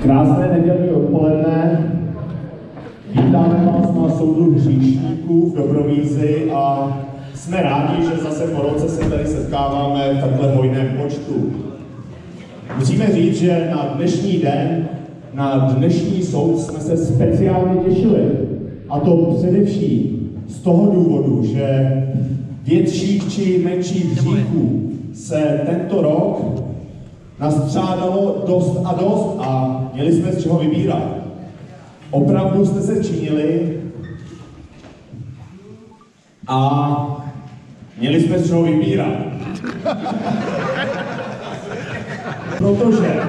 Krásné nedělní odpoledne. Vítáme vás na soudu hříšníků v Dobrovízi a jsme rádi, že zase po roce se tady setkáváme v takhle hojném počtu. Musíme říct, že na dnešní den, na dnešní soud jsme se speciálně těšili. A to především z toho důvodu, že větších či menších hříchů se tento rok nastřádalo dost a měli jsme z čeho vybírat. Opravdu jste se činili a měli jsme z čeho vybírat. Protože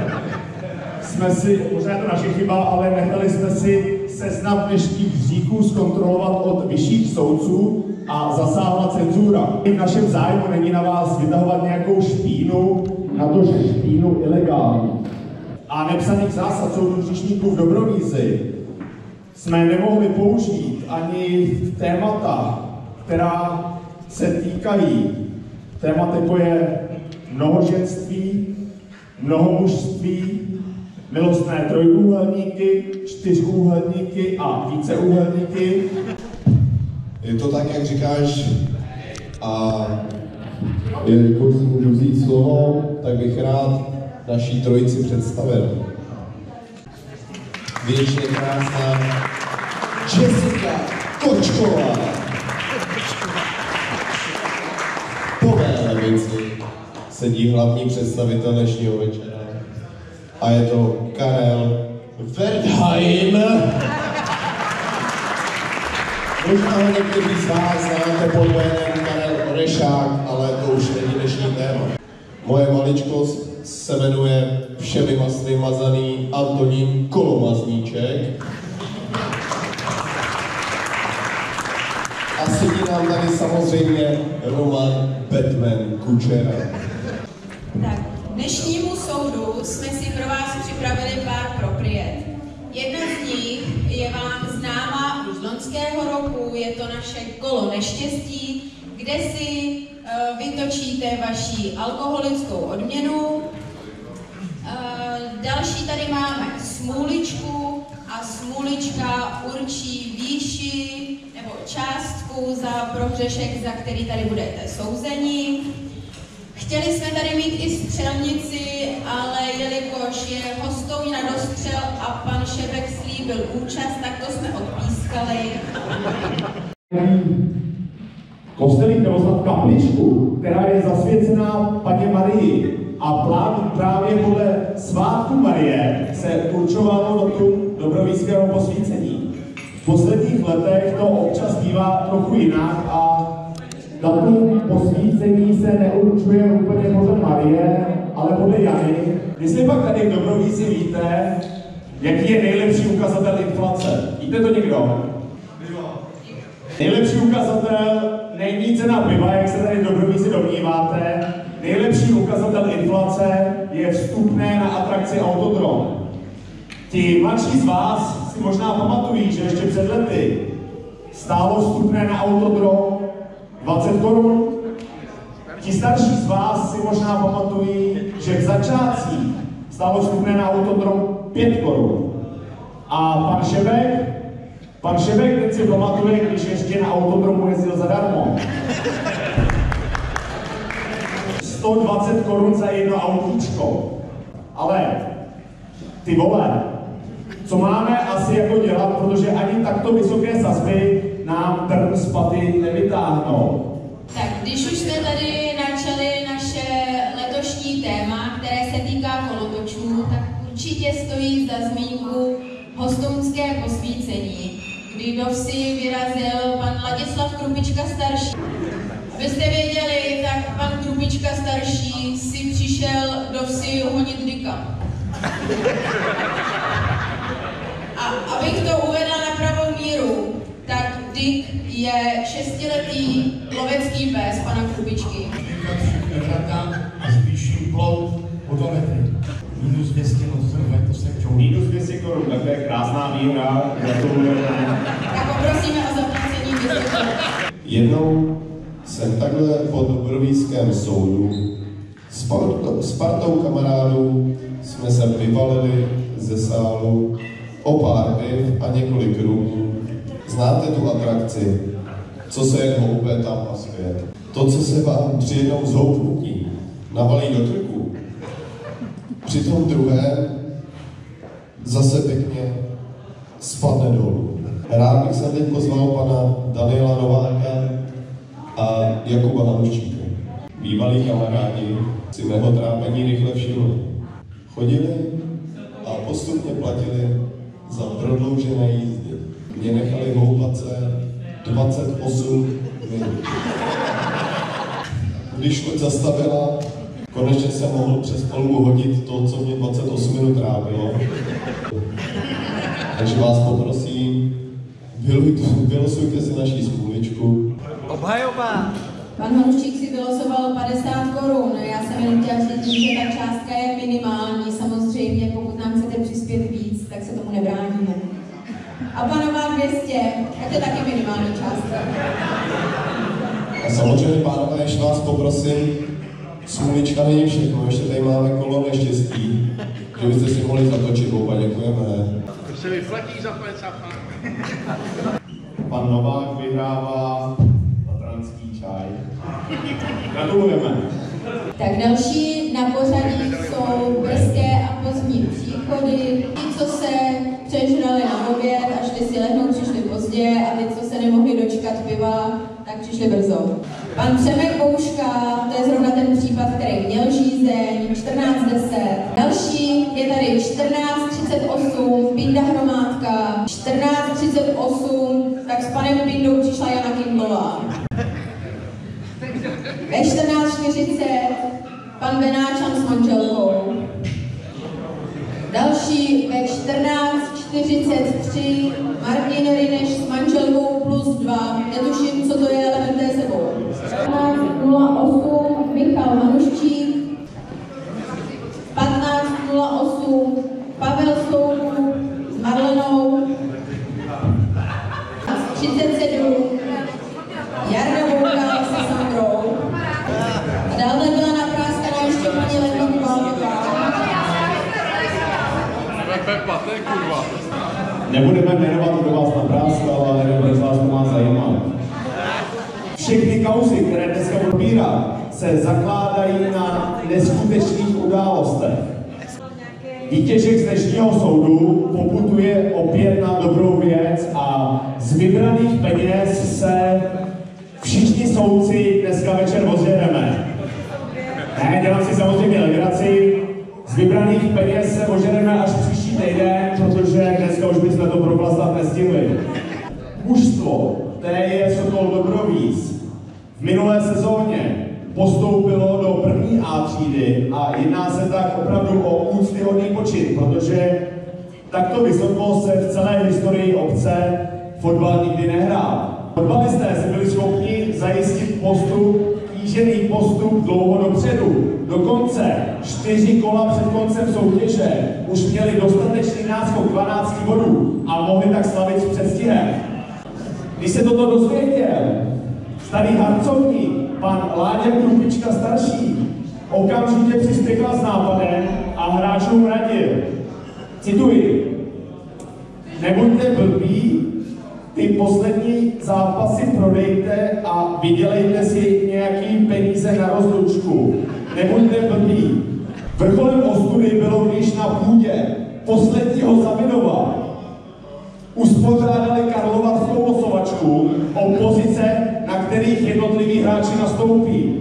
jsme si, možná je to naše chyba, ale nechali jsme si seznam dnešních hříchů zkontrolovat od vyšších soudců a zasáhla cenzura. V našem zájmu není na vás vytahovat nějakou špínu, na to, že špínu ilegální. A nepsaných zásad soudu hříšníků v Dobrovízi jsme nemohli použít ani témata, která se týkají témat, jako je mnohoženství, mnohomužství, milostné trojúhelníky, čtyřúhelníky a víceúhelníky. Je to tak, jak říkáš, a jelikož si můžu vzít slovo, tak bych rád naší trojici představil. Věčně krásná Jessica Kočková. Po mé levici sedí hlavní představitel dnešního večera. A je to Karel Wertheim. Možná ho někteří z vás znáte pod jménem Karel Orešák, ale to už není dnešní téma. Moje maličkost se jmenuje všemi masny mazaný Antonín Kolomazníček. A sedí nám tady samozřejmě Roman Batman Kučera. Tak, dnešnímu soudu jsme si pro vás připravili pár propriet. Jedna z nich je vám známá už z loňského roku, je to naše kolo neštěstí, kde si vytočíte vaši alkoholickou odměnu. Další tady máme smůličku a smůlička určí výši nebo částku za prohřešek, za který tady budete souzeni. Chtěli jsme tady mít i střelnici, ale jelikož je hostou na dostřel a pan Šebek slíbil účast, tak to jsme odpískali. Kostelík nebo snad kapličku, která je zasvěcená Panně Marii a právě podle svátku Marie se určovalo datum dobrovízského posvícení. V posledních letech to občas bývá trochu jinak a datum posvícení se neurčuje úplně podle Marie, ale podle Jany. Jestli pak tady v Dobrovízi víte, jaký je nejlepší ukazatel inflace? Víte to někdo? Nejlepší ukazatel není cena piva, jak se tady v Dobrovízi domníváte, Nejlepší ukazatel inflace je vstupné na atrakci Autodrom. Ti mladší z vás si možná pamatují, že ještě před lety stálo vstupné na Autodrom 20 korun. Ti starší z vás si možná pamatují, že v začátcích stálo vstupné na Autodrom 5 korun. A pan Šebek teď si pamatuje, když ještě na Autodromu jezdil zadarmo. 120 korun za jedno autíčko. Ale ty vole, co máme asi jako dělat, protože ani takto vysoké sazby nám trn z paty nevytáhnou. Tak když už jsme tady načali naše letošní téma, které se týká kolotočů, tak určitě stojí za zmínku Hostounské posvícení, kdy do vsi vyrazil pan Ladislav Krupička starší. Abyste věděli, tak pan Krupička starší si přišel do vsi honit dyka. A abych to uvedla na pravou míru, tak dyk je 6letý lovecký pes pana Krupičky. A zvýším plout o 2 metry. Minus 200 to se čou. Minus 200 korun, tak to je krásná výhra. Tak poprosíme o zaplacení 200 korun. Jednou jsem takhle po Dobrovíském soudu s partou kamarádů jsme se vyvalili ze sálu o pár piv a několik rumů. Znáte tu atrakci, co se jen houpe tam a zpět. To, co se vám při jednom zhoupnutí navalí do krku, při tom druhém zase pěkně spadne dolů. Rád bych se teď pozval pana Daniela Nováka a Jakuba Hanuščíka. Bývalí kamarádi si mého trápení rychle všimli. Chodili a postupně platili za prodloužené jízdy. Mě nechali houpat se 28 minut. Když loď zastavila, konečně jsem mohl přes palbu hodit to, co mě 28 minut trápilo. Takže vás poprosím, vylosujte si naši smůličku. Obhajoba! Pan Hanuščík si vylosoval 50 korun. Já jsem jenom chtěla říct, že ta částka je minimální. Samozřejmě, pokud nám chcete přispět víc, tak se tomu nebráníme. A panová 200, tak to je taky minimální částka. A samozřejmě, pánové, ještě vás poprosím, smůlička není všechno, ještě tady máme kolo neštěstí, že byste si mohli zatočit oba, děkujeme. To se vyplatí za 50. Pan Novák vyhrává tatranský čaj. Gratulujeme. Tak další na pořadí jsou brzké a pozdní příchody. Ti, co se přežrali na oběd a šli si lehnout, přišli pozdě a ty, co se nemohli dočkat piva, tak přišli brzo. Pan Přemek Bouška, to je zrovna ten případ, který měl žízeň, 14:10. Další je tady 14:38, Pinda Hromádka, 14:38, tak s panem Pindou přišla Jana Kindlová. Ve 14:40 pan Benáčan s manželkou. Další ve 14:43 Martin Ryneš s manželkou +2. Netuším, co to je, ale vemte sebou. 15:08 Michal Hanuščík. 15:08 Pavel Souku s Marlenou. 37 Jarda Voukal se Sandrou. A dále byla napráskaná ještě paní Lenka. Pepa, to je kurva. Nebudeme jmenovat, kdo vás napráskal, ale nevím, z vás to má zajímat. Všechny kauzy, které dneska probírá, se zakládají na neskutečných událostech. Výtěžek z dnešního soudu poputuje opět na dobrou věc a z vybraných peněz se všichni soudci dneska večer ožereme. Ne, dělám si samozřejmě legraci. Z vybraných peněz se ožereme až příští týden, protože dneska už bychom to proplastat nestihli. Mužstvo, které je Sokol Dobrovíz, v minulé sezóně postoupilo do první A třídy a jedná se tak opravdu o úctyhodný počin, protože takto vysoko se v celé historii obce fotbal nikdy nehrál. Fotbalisté si byli schopni zajistit postup k kýžený postup dlouho dopředu. Dokonce 4 kola před koncem soutěže už měli dostatečný náskok 12 bodů a mohli tak slavit s předstihem. Když se toto dozvěděl, starý harcovník, pan Láďa Krupička starší, okamžitě přispěchal s nápadem a hráčům radil. Cituji. Nebuďte blbí, ty poslední zápasy prodejte a vydělejte si nějaký peníze na rozlučku. Nebuďte blbí. Vrcholem ostudy bylo, když na půdě posledního Zaminova uspořádali karlovarskou losovačku o pozice, na kterých jednotliví hráči nastoupí.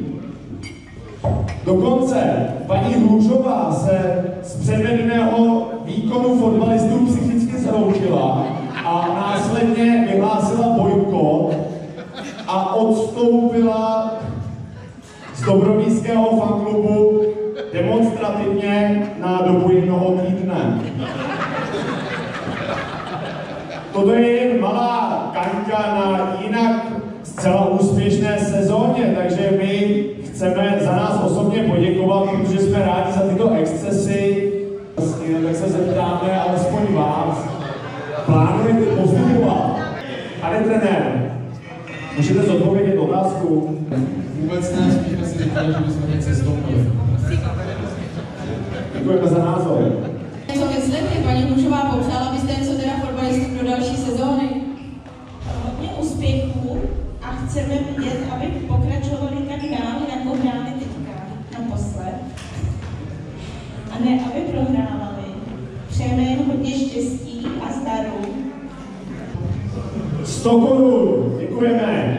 Dokonce paní Hlužová se z předvedeného výkonu fotbalistů psychicky zhroutila a následně vyhlásila bojkot a odstoupila z dobrovíského fanklubu demonstrativně na dobu 1 týdne. Toto je jen malá kaňka na jinak zcela úspěšné sezóně, takže my chceme za nás osobně poděkovat, protože jsme rádi za tyto excesy. Tak se zeptáme alespoň vás. Plánujete postupovat? Pane trenér, můžete zodpovědět otázku? Vůbec ne, spíš jsme si říkali, že bychom něco stoupili. Děkujeme za názor. Co myslíte, paní Hlužová, popřála byste něco teda fotbalistům do další sezóny? Hodně úspěchů a chceme vidět, aby pokračovali tak dál, jako hráli teďka naposled. A ne, aby prohrávali. Přejeme jen hodně štěstí a zdaru. 100 korun, děkujeme.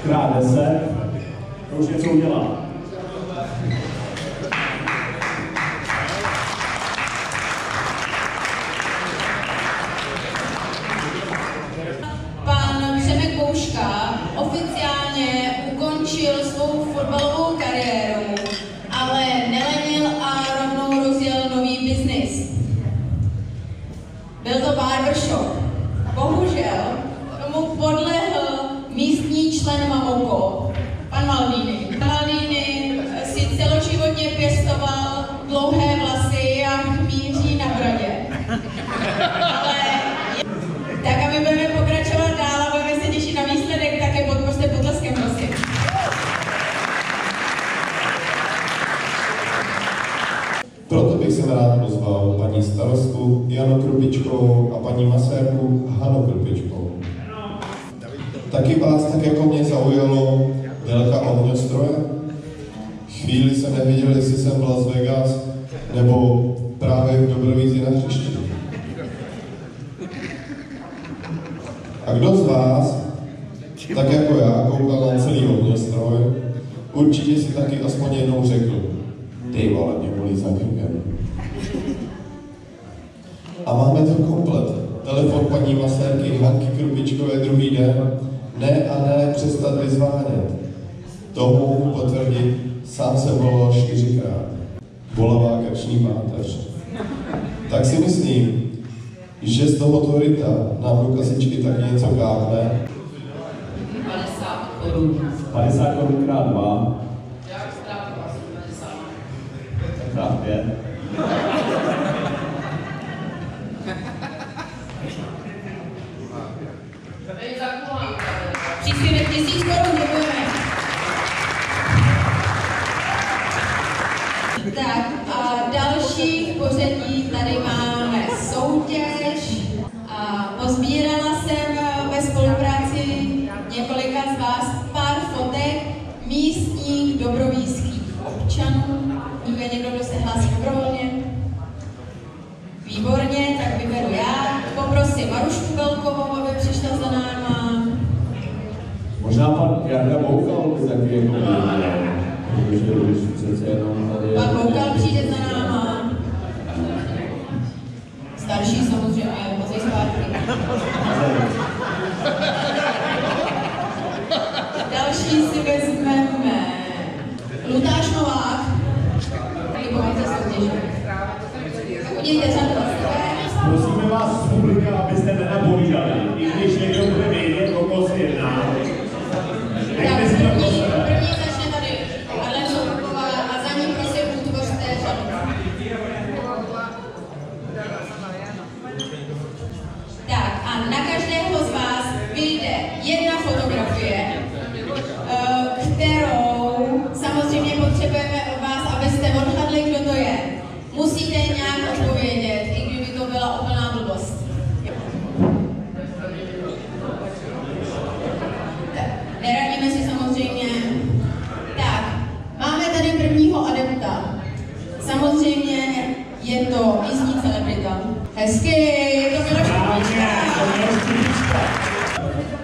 Krát 10, to už něco udělá. Pan Přemek Kouška oficiálně ukončil svou fotbalovou kariéru, ale nelenil a rovnou rozjel nový biznis. Byl to barbershop. Bohužel tomu podlehl místní člen Mamoko, pan Maldini. Maldini si celoživotně pěstoval dlouhé vlasy a chmíří na bradě. Ale tak, aby budeme pokračovat dál a budeme se těšit na výsledek, tak je podpořte potleskem, prosím. Proto bych se rád pozval paní starostku Janu Krupičkovou a paní masérku Hanu Krupičkovou. Taky vás tak jako mě zaujalo délka ohňostroje? Chvíli jsem nevěděl, jestli jsem v Las Vegas nebo právě v Dobrovízi na hřišti. A kdo z vás, tak jako já, koukal na celý ohňostroj, určitě si taky aspoň jednou řekl, ty vole, mě bolí za krkem. A máme to komplet. Telefon paní masérky Hanky Krupičkové druhý den. Ne a ne přestat vyzvánět. To mohu potvrdit, sám jsem volal 4krát. Bolavá krční páteř. Tak si myslím, že z tohoto ryta nám do kasičky taky něco kápne. 50 korun. 50 korun krát 2. Krát 5. Příspěvek 1000 korun, děkujeme. Tak a další v pořadí tady máme soutěž. A pozbírala jsem ve spolupráci několika z vás pár fotek místních dobrovíských občanů. Je někdo, kdo se hlásí dobrovolně? Výborně, tak vyberu já. Poprosím Marušku Velkovou, aby přišla za náma. Možná pan Jarda Boukal by taky jako protože už přece jenom tady... Pan Boukal přijde za náma. Starší samozřejmě, pozej zpátky. Další si vezmeme Lutáš Novák. Libovajte soutěže. Tak udějte řadu. Prosíme vás z publika, abyste nenapovídali, i když někdo bude vědět, o koho se jedná. Nechte si to je to místní celebrita. Hezky, to bylo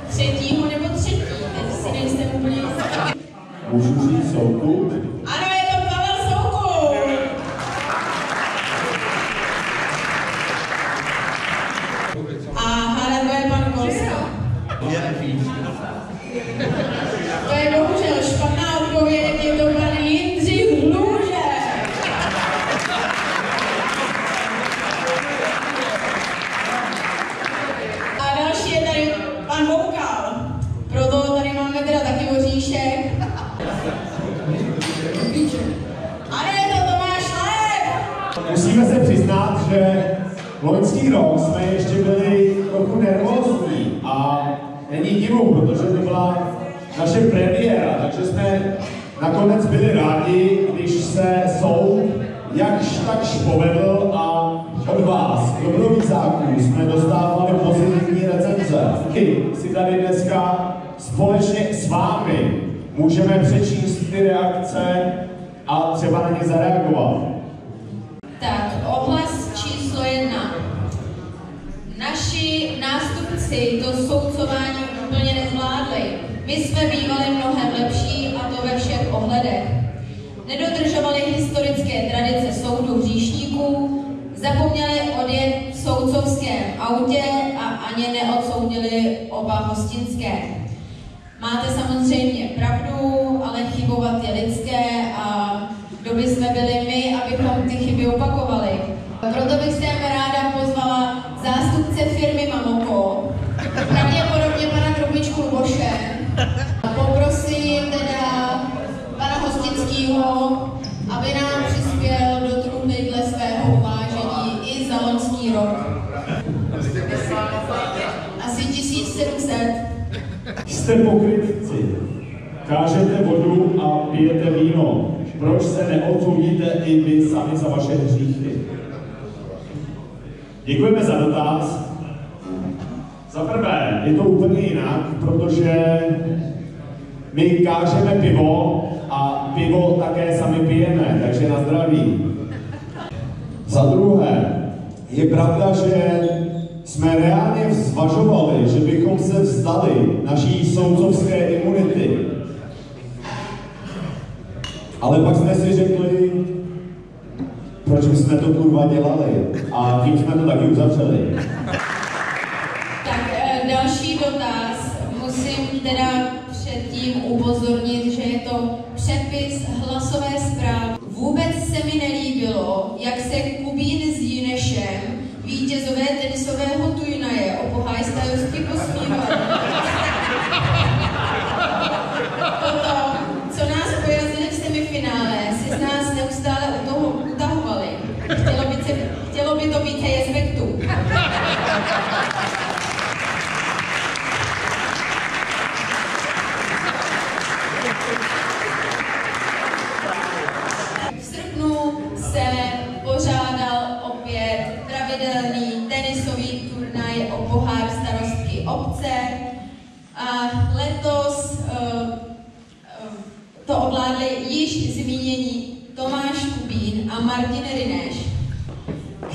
třetího nebo třetí, teď si nejsem úplně jistá. Můžu říct Soukup? Ano, je to Pavel Soukup. A hádat bude pan Kolska. To je bohužel špatná odpověď, je to pan Jindřich Hluže. A další je tady pan Voukal. Proto tady máme teda taky voříšek. Ano, je to Tomáš Lep. Musíme se přiznat, že loňský rok jsme ještě byli trochu nervózní a není divu, protože to byla naše premiéra, takže jsme nakonec byli rádi, když se soud jakž takž povedl a od vás, dobrovízáků, jsme dostávali pozitivní recenze. My si tady dneska společně s vámi můžeme přečíst ty reakce a třeba na ně zareagovat. Tak, ohlas číslo 1. Naši nástupci to soudcování úplně nezvládli. My jsme bývali mnohem lepší a to ve všech ohledech. Nedodržovali historické tradice soudu hříšníků, zapomněli odjet v soudcovském autě a ani neodsoudili oba hostinské. Máte samozřejmě pravdu, ale chybovat je lidské a kdo by jsme byli my, abychom ty chyby opakovali. Proto bych sem ráda pozvala zástupce firmy Mamoko, pravděpodobně pana Trubičku Luboše. Poprosím teda pana Hostinského, aby nám přispěl do truhly dle svého uvážení i za loňský rok. Asi 1700. Jste pokrytci, kážete vodu a pijete víno. Proč se neodsoudíte i vy sami za vaše hříchy? Děkujeme za dotaz. Za prvé, je to úplně jinak, protože my kážeme pivo a pivo také sami pijeme, takže na zdraví. Za druhé, je pravda, že jsme reálně zvažovali, že bychom se vzdali naší soudcovské imunity. Ale pak jsme si řekli, proč bychom to kurva dělali a tím jsme to taky uzavřeli. Tak další dotaz. Musím teda předtím upozornit, že je to přepis hlasové zprávy. Vůbec se mi nelíbilo, jak se Kubín s Jinešem, vítězové tenisového turnaje o pohajstajovsky posmívali. Potom, co nás porazili v semifinále, si z nás neustále u toho utahovali. Chtělo by to být respektu. V srpnu se pořádal opět pravidelný tenisový turnaj o pohár starostky obce a letos to ovládli již zmínění Tomáš Kubín a Martin Rineš,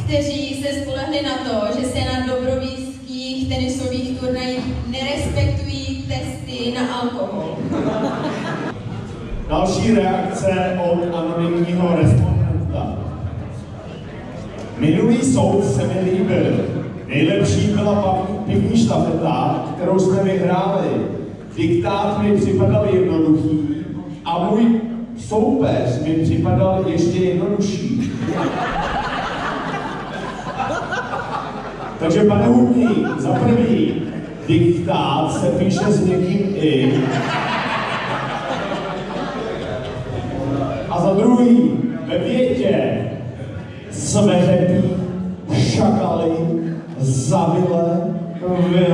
kteří se spolehli na to, že se na dobrovízkých tenisových turnajích nerespektují testy na alkohol. Další reakce od anonymního respondenta. Minulý soud se mi líbil. Nejlepší byla pivní štafeta, kterou jsme vyhráli. Diktát mi připadal jednoduchý a můj soupeř mi připadal ještě jednodušší. Takže pane Hudník, za prvý, diktát se píše s někým i. A za druhý, ve větě sveřepí, šakaly, zavile, vily,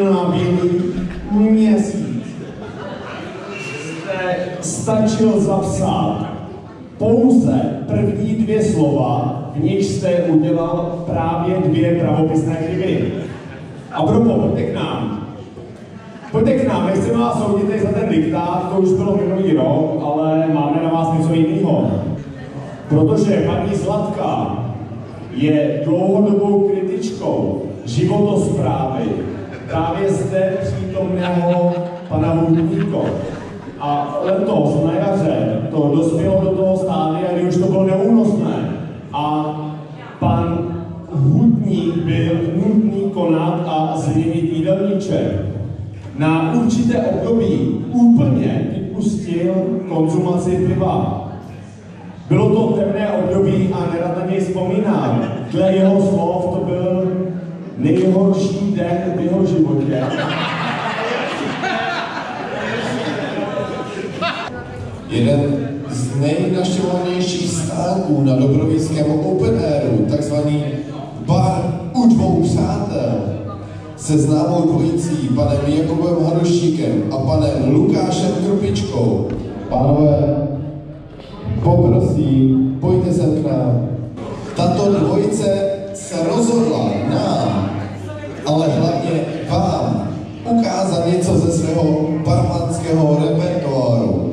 nabílý, měsíc. Stačil zapsat pouze první dvě slova, v nich jste udělal právě dvě pravopisné chyby. A proto, pojďte k nám. Pojďte k nám, nechceme vás soudit za ten diktát, to už bylo minulý rok, ale máme na vás něco jiného. Protože paní Zlatka je dlouhodobou kritičkou životosprávy právě zde přítomného pana Hudníka. A letos na jaře to dospělo do toho stádia, kdy už to bylo neúnosné. A pan Hudník byl nutný konat a změnit jídelníček. Na určité období úplně vypustil konzumaci piva. Bylo to temné období a nerad na něj vzpomínám. Dle jeho slov to byl nejhorší den v jeho životě. Jeden z nejnaštěvovanějších stánků na dobrovíckém open airu, takzvaný bar u dvou přátel, se známou dvojicí panem Jakubem Hanuščíkem a panem Lukášem Krupičkou. Pánové, poprosím, pojďte sem k nám. Tato dvojice se rozhodla nám, ale hlavně vám, ukázat něco ze svého barmanského repertoáru.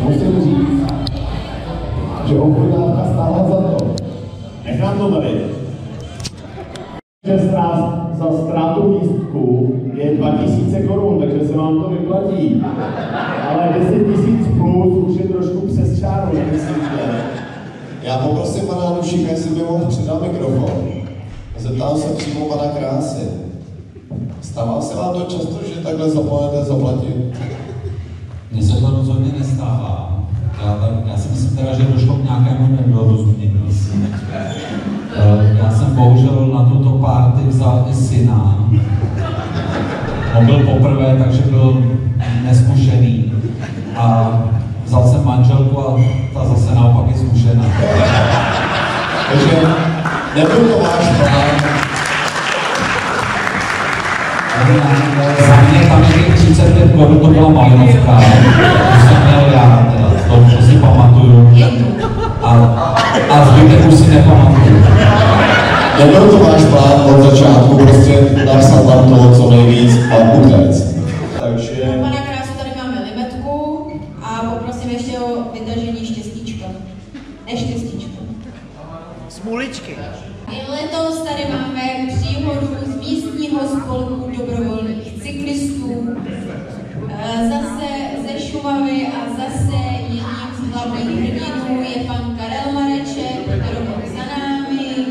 Musím říct, že obchodávka stála za to. Nechám to tady. Že za ztrátu lístku je 2000 korun, takže se vám to vyplatí. Ale 10 000 plus už je trošku přes čáru, nemyslíte? Já poprosím pana Hanuščíka, jestli by mohl přidat mikrofon. Zeptám se přímo pana Krásy. Stává se vám to často, že takhle zapomenete zaplatit? Mně se to rozhodně nestává. Já si myslím teda, že došlo k nějakému nedorozumění. Já jsem bohužel na tuto party vzal i syna. On byl poprvé, takže byl neskušený. A vzal jsem manželku a ta zase naopak je zkušená. Takže nebyl to váš plán. Za mě tam je 35 korun, to byla Malinovka. To jsem měl já, teda, to si pamatuju. A zbytek už si nepamatuju. Nebyl to váš plán od začátku, prostě napsat tam toho co nejvíc a utéct. Takže... Pana Krásu, tady máme limetku a poprosím ještě o vytažení štěstíčka. Neštěstíčka. Smuličky. I letos tady máme příhodu z místního spolku dobrovolných cyklistů. Zase ze Šumavy a zase jedním z hlavních hrdinů je pan Karel Mareček, který za námi.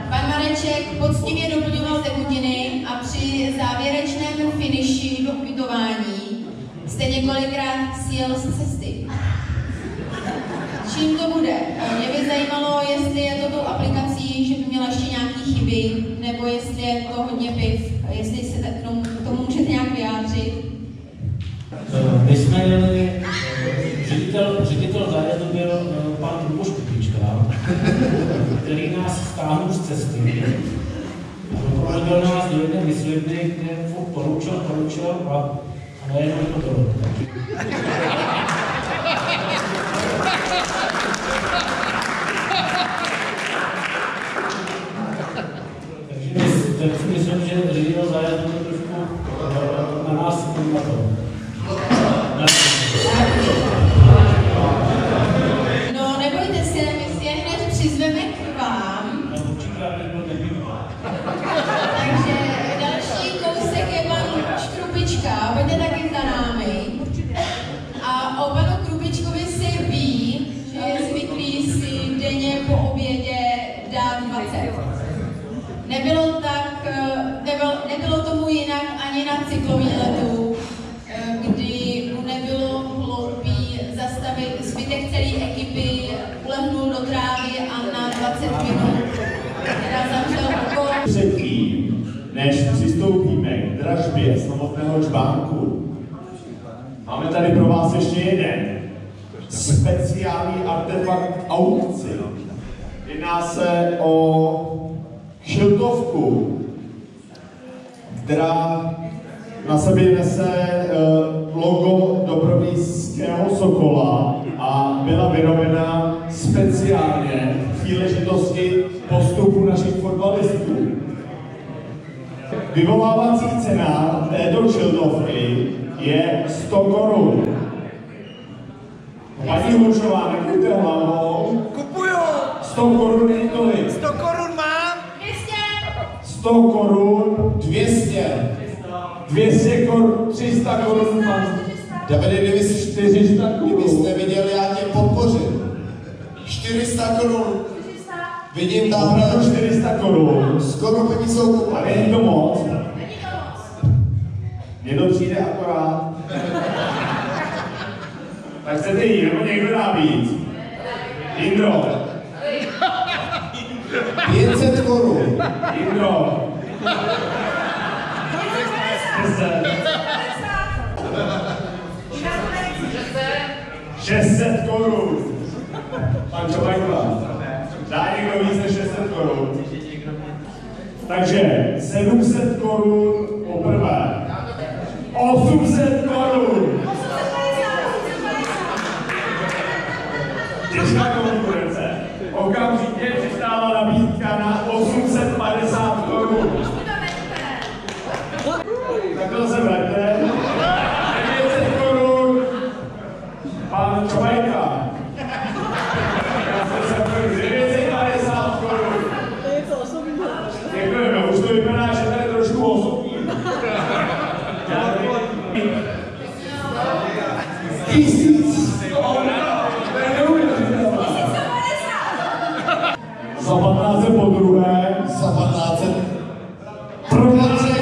Pan Mareček poctivě doplňoval tekutiny a při závěrečném finiši do ubytování jste několikrát sjel z cesty. Čím to bude? Mě by zajímalo, jestli je to tou aplikací, že by měla ještě nějaké chyby, nebo jestli je to hodně piv, jestli se k tomu můžete nějak vyjádřit. My jsme jeli, ředitel zájezdu byl pan Luboš Kupička, který nás stáhnul z cesty. Doprovodil nás do jedné myslivny, kde poručil a najednou to bylo. Takže myslím, že ředitel zájezdu trošku na nás to. No, nebojte se, my si je hned přizveme k vám. Takže další kousek je pan Škrupička, pojďte taky za námi. A o panu Krupičkovi se ví, že je zvyklý si denně po obědě dát 20. Nebylo tomu jinak ani na cyklovýletu, kdy mu nebylo hloupý zastavit zbytek celé ekipy, ulehnul do trávy Předtím, než přistoupíme k dražbě samotného čbánku, máme tady pro vás ještě jeden speciální artefakt aukci. Jedná se o kšiltovku, která na sobě nese logo Dobrovíského Sokola a byla vyrobena speciálně v příležitosti postupu našich fotbalistů. Vyvolávací cena této kšiltovky je 100 korun. Paní Huršová, nekujte hlavou. Kupuju! 100 korun je tolik. 100 korun mám! 200! 100 korun, 200. 200 korun, 300 korun mám. Davide, 400 korun. kdybyste viděl, já tě podpořím. 400 korun. Vidím tamhle 400 korun. skoro peníze jsou A kupané. není to moc. Mně to přijde akorát. Tak chcete jít, nebo někdo dá víc? Jindro. 500 korun. Jindro. 600 korun. Pan Čobajka. Dá někdo víc než 600 korun? Takže 700 korun poprvé. 800 korun. Těžká konkurence. Okamžitě přistála nabídka na 850 korun. Tak to se vraťte. 900 korun. Pan Čobajka. 950 korun. Děkujeme, už to vypadá, že tady trošku osobní. 1000. Za 15 po druhé. Za 15. Pro na třetí.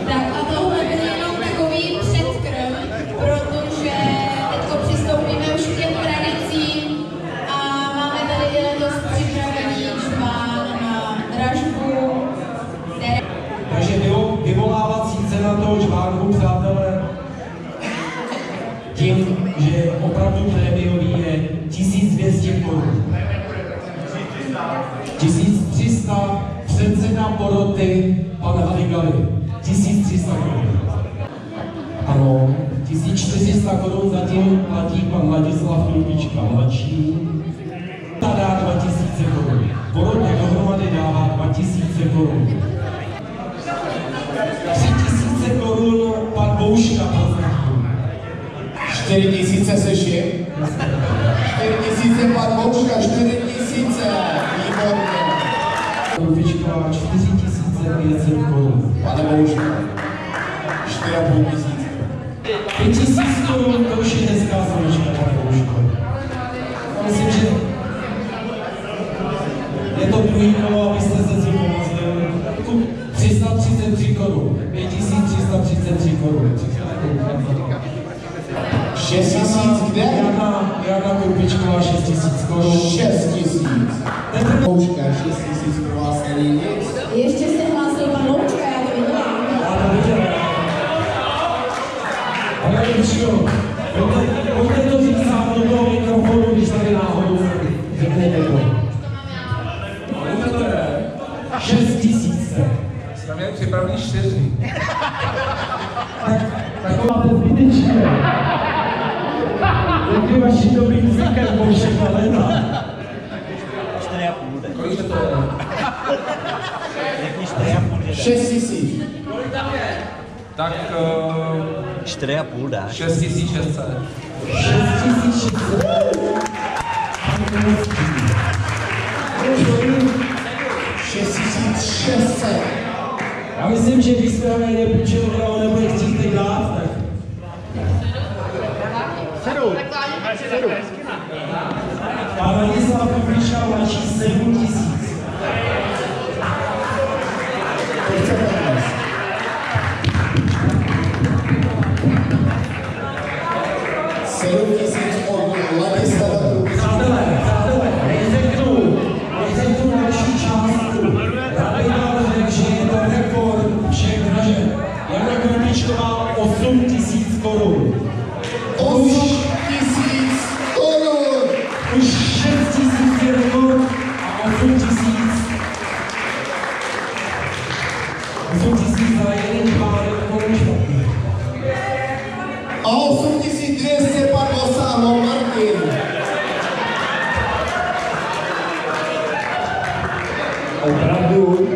Tak a tohle byl jenom takový předkrm, protože teďko přistoupíme už k těm tradicím a máme tady i letos připravený čbán na dražbu, které... Takže vyvolávací cena toho čbánku, přátelé, tím, že opravdu prémiový je 1200 korun. 1300 předseda poroty pan Haligali. 1300 korun. Ano, 1400 korun zatím platí pan Ladislav Klubička mladší. Ta dá 2000 korun. Porota dohromady dává 2000 korun. 3000 korun pan Bouška poznačku. 4000 sešim. 4000 pan Bouška, 4000. Výborně. Klubička 4500 korun. Pane Bouška, 4500. 5000 korun, to už je hezká značka, pane Bouško. Myslím, že je to druhý kolo, abyste se s tím pomazili. 333 korun. 5333 korun. 6000 kde? Jana Kurpičková 6000 korun. 6000. Bouška, 6000 pro vás není nic. Ještě se hlásil pan Loučka, já to viděla. Pane Kurpičko, pojďte to říct sám do toho mikrofonu, když tady náhodou řeknete to. Ale to je 6000. Tam je připravený 4. Tak to máte zbytečně. Jaký vaši dobrý zvykem Boušek a Lena. 4,5 jde. Kolik to je? Řekni 4,5 jde. 6000. Tak 4,5 dáš. 6600. 6600. Já myslím, že když jsme ho nepůjčil, on nebude chtít teď dát, tak... 7. Pan Ladislav Kubička mladší 7000. Opravdu?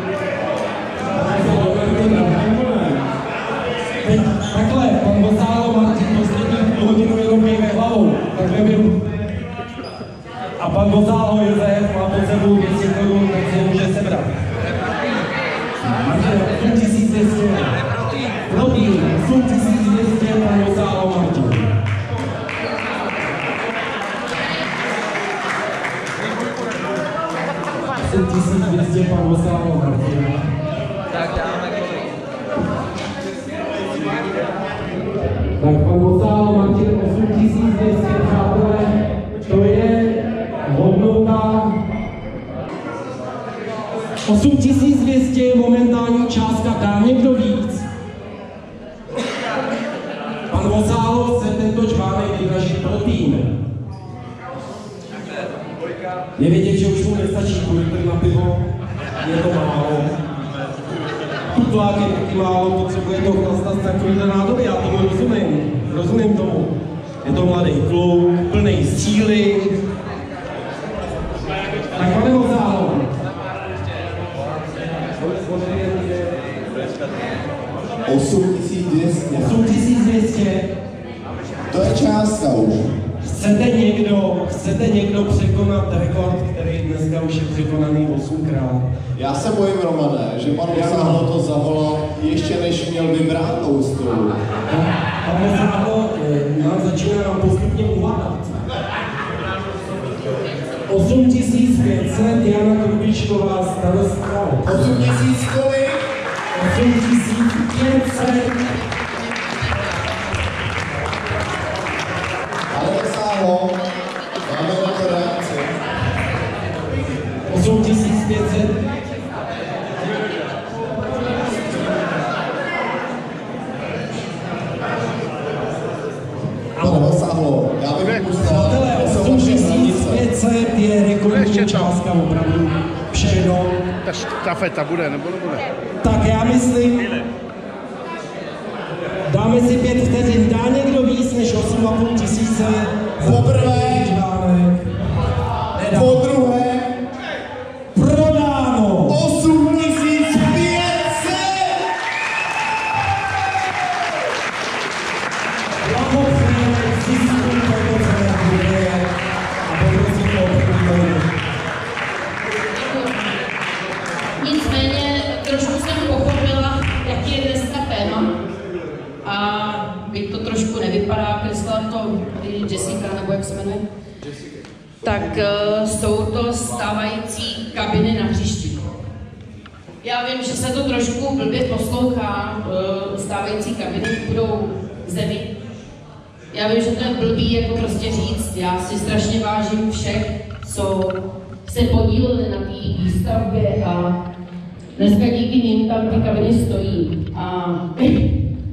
Takhle, pan Gonzalo Martin poslední půl hodinu jenom běhne hlavou, takhle byl. A pan Gonzalo Josef má pod sebou 200 korun, tak si může sebrat. Martin, 8200. Protín, 8200 pan Gonzalo Martin. Jsem 1200 pan Gonzalo Martin. Tak dáme kolik. Tak pan Gonzalo Martin 8200, přátelé, to je hodnota 8200 je momentální částka, dá někdo víc? Pan Gonzalo chce tento čvánek vydražit pro tým. Je vidět, že už mu nestačí kolik na pivo, je to málo. Tutlák je taky málo, potřebuje to chlastat takovýhle nádoby, já tomu rozumím tomu. Je to mladý kluk, plný síly. Tak pane Gonzalo. 8200. 8200. To je částka už. Chcete někdo překonat rekord, který dneska už je překonaný 8krát? Já se bojím, Romane, že pan Gonzalo to zavolal ještě než měl vybrátou stolu. Pan Gonzalo nám začíná postupně uvadat. 8500 Jana Krupíčková, starostka. 8000 kolik? 8500. Ale Gonzalo, máme na to reakci. 8500. Pane Gonzalo, já bych musel... 8500 je rekordní částka opravdu všeho. Ta štafeta bude, nebo nebude? Tak já myslím, dáme si 5 vteřin. Dá někdo víc než 8,5 tisíce? Poprvé, podruhé, prodáno! 8500! Blahopřejeme zisku tohoto celé a poprosím o odpověď. Nicméně trošku jsem pochopila, jaký je dneska téma. A byť to trošku nevypadá, kreslila to Jessica, nebo jak se jmenuje, tak jsou to stávající kabiny na hřišti. Já vím, že se to trošku blbě poslouchá, stávající kabiny budou v zemi. Já vím, že to je blbý jako prostě říct, já si strašně vážím všech, co se podíleli na té výstavbě a dneska díky nim tam ty kabiny stojí. A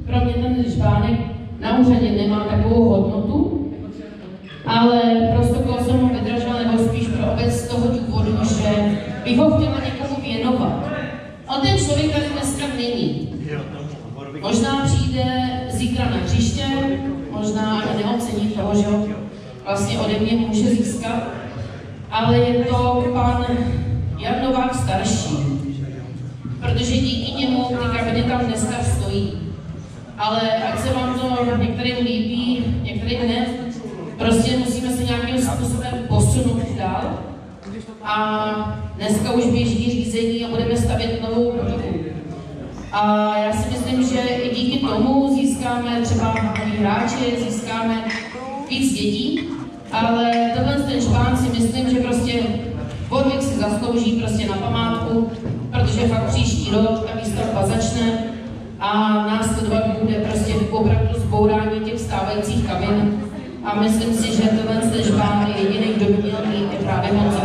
pro mě ten žbánek na úřadě nemá takovou hodnotu, ale prostě koho jsem ho vydražila, nebo spíš pro obec z toho důvodu, že bych ho chtěla někomu věnovat. Ale ten člověk tady dneska není. Možná přijde zítra na hřiště, možná ani neocení toho, že ho vlastně ode mě může získat, ale je to pan Jan Novák starší, protože díky němu ty kabiny tam dneska stojí. Ale ať se vám to některým líbí, některým ne, prostě musíme se nějakým způsobem posunout dál. A dneska už běží řízení a budeme stavět novou budovu. A já si myslím, že i díky tomu získáme třeba noví hráči, získáme víc dětí, ale tenhle ten žbán si myslím, že prostě Borvík si zaslouží prostě na památku, protože fakt příští rok ta výstavba začne a následovat bude prostě opravdu zbourání těch stávajících kabin. A myslím si, že tenhle ten žbán je jediný, kdo by měl mít, je právě Honza.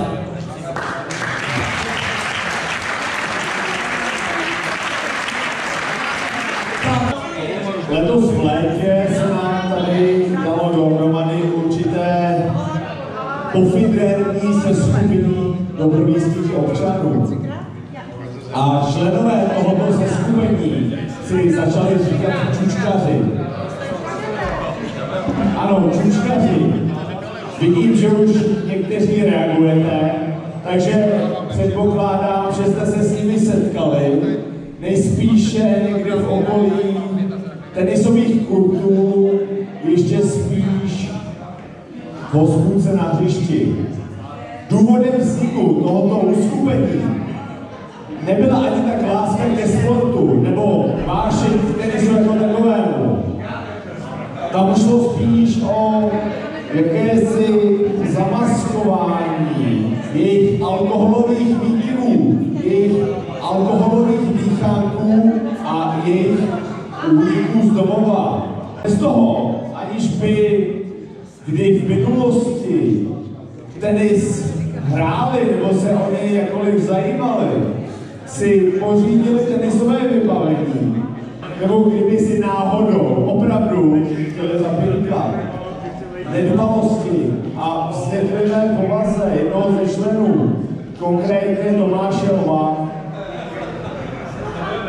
Letos v létě se nám tady dalo dohromady určité pofidérní seskupení dobrovístních občanů. A členové tohoto seskupení si začali říkat čučkaři. Ano, čučkaři. Vidím, že už někteří reagujete, Takže předpokládám, že jste se s nimi setkali, nejspíše někde v okolí tenisových kurtů, ještě spíš v hospůdce na hřišti. Důvodem vzniku tohoto uskupení nebyla ani tak láska ke sportu nebo vášeň k tenisu jako takovému. Tam šlo spíš o jakési zamaskování jejich alkoholových výkyvů, jejich alkoholových dýchánků a jejich úniků z domova. Bez toho, aniž by kdy v minulosti tenis hráli nebo se o něj jakkoliv zajímali, si pořídili tenisové vybavení, nebo kdyby si náhodou opravdu chtěli zapínkat nedbalosti a vznětlivé povaze jednoho ze členů, konkrétně Tomáše Lva,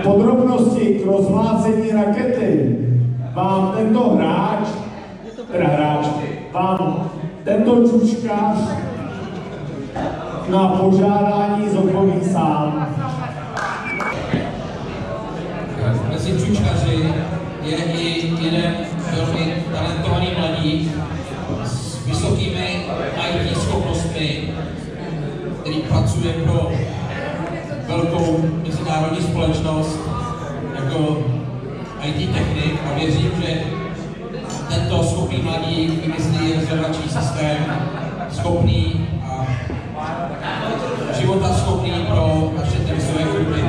podrobnosti k rozmlácení rakety vám tento vám tento čučkař na požádání zodpoví sám. Mezi čučkaři je i jeden velmi talentovaný mladík s vysokými IT schopnostmi, který pracuje pro velkou mezinárodní společnost jako IT technik a věřím, že tento schopný mladík vymyslí rezervační systém schopný a životaschopný pro naše tenisové kluby.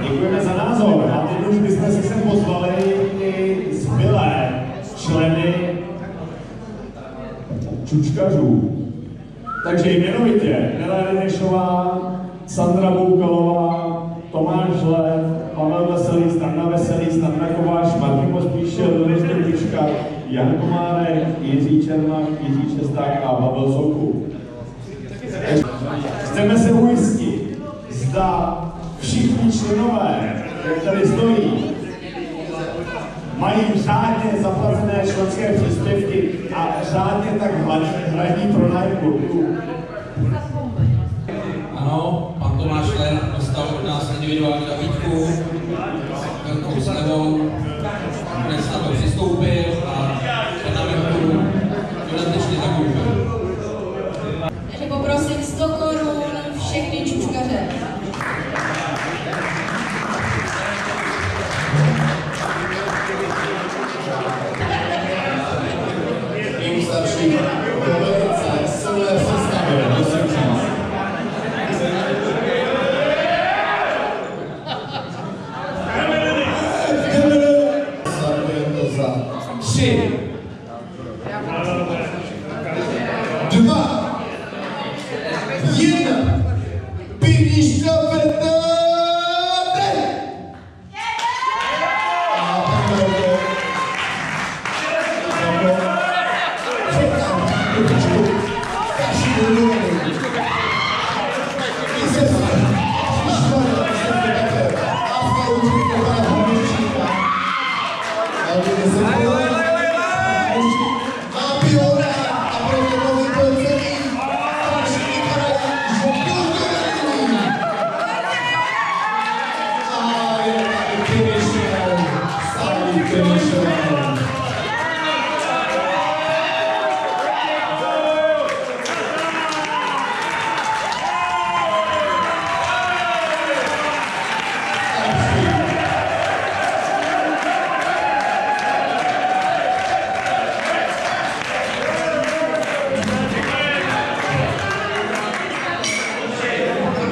Děkujeme za názor a teď už bychom si sem pozvali i zbylé členy čučkařů. Takže jmenovitě Nela Renešová, Sandra Boukalová, Tomáš Lev, Pavel Veselý, Standa Veselý, Standa Kováš, Martin Pospíšil, Donička Piška, Jan Komárek, Jiří Černák, Jiří Šesták a Pavel Soukup. Chceme se ujistit, zda všichni členové, jak tady stojí, mají řádně zaplacené členské příspěvky a řádně tak hradí pronájem kurtu. Ano, pan Tomáš Lev dostal od nás individuální nabídku, velkou slevou, dnes na to přistoupil a ten nabídku dodatečně zakoupil. Takže poprosím 100 korun všechny čučkaře. Tím starší velice silné představy, musím říct. Sleduje to za 3, 2, 1, pivní štafeta!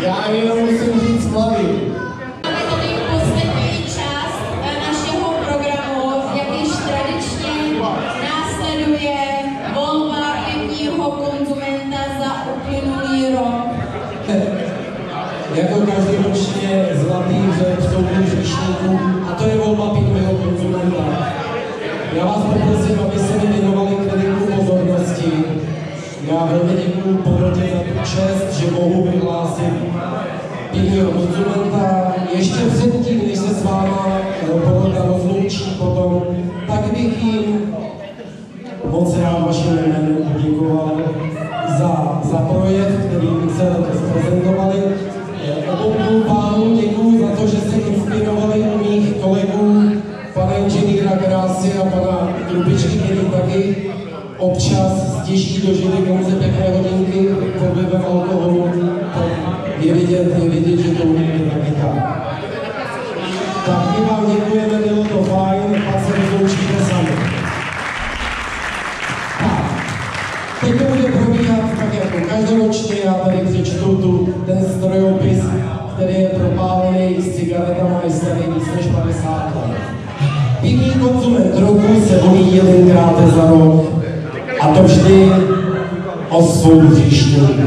Já jenom musím říct mladý. Máme tady poslední část našeho programu, jak již tradičně následuje volba pivního konzumenta za uplynulý rok. Jako každoročně zlatý hřeb soudních řečníků a to je volba pivního konzumenta. Já vás poprosím, abyste mi věnovali chvilinku pozornosti. Já velmi děkuji porotě za tu čest, že mohu vyhlásit pivního konzumenta. Ještě předtím, než se s váma porota rozloučí potom, tak bych jim moc rád vašim jménem poděkoval za projev, který prezentovali. Obou pánům děkuji za to, že se inspirovali u mých kolegů, pana inženýra Krásy a pana Trubičky, který taky občas stěží dožili konce pěkné hodinky pod vlivem alkoholu. Je vidět, že to umíte taky tak. Tak my vám děkujeme, bylo to fajn, pak se rozloučíte sami. Tak, teď to bude probíhat tak jako každoročně, já tady přečtu ten strojopis, který je propálený s cigaretama i starý víc než 50 let. Pěkný konzument roku se volí jedenkrát za rok, a to vždy o svou hříšníku.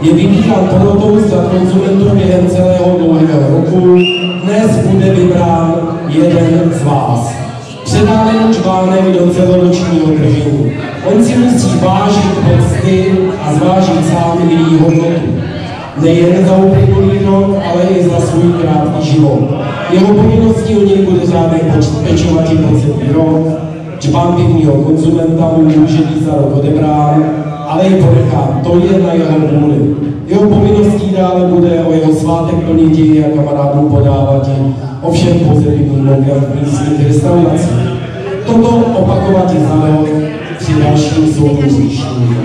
Je vybírán porotou za konzumentů během celého dlouhého roku. Dnes bude vybrán jeden z vás. Předálen čvánem do celoročního držení. On si musí vážit pocty a zvážit sám její hodnotu. Nejen za uplynulý rok, ale i za svůj krátký život. Jeho povinností o něj bude řádně pečovat i po celý rok. Čván pěknýho konzumenta mu může být za rok odebrán, ale i ponechán. To je na jeho vůli. Jeho povinností dále bude o jeho svátek plnit ději a kamarádům podávat jim, ovšem pouze pivním okem v místních restauracích. Toto opakovat i za rok při dalším soudu zjištění.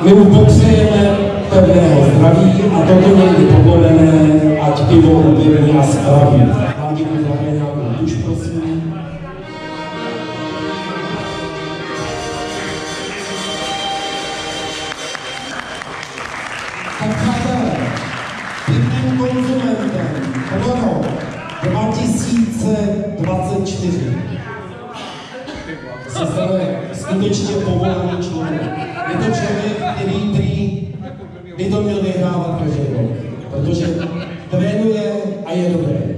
My mu popřejeme pevného zdraví a toto někdy povolené, ať pivo upevní a spraví. Vám děkuji za nějakou duš, prosím. Tak přátelé, pěkným konzumentem pro rok 2024 se stane skutečně povolaný člověk. Je to člověk, který by to měl vyhrávat každý rok, protože trénuje a je dobrý.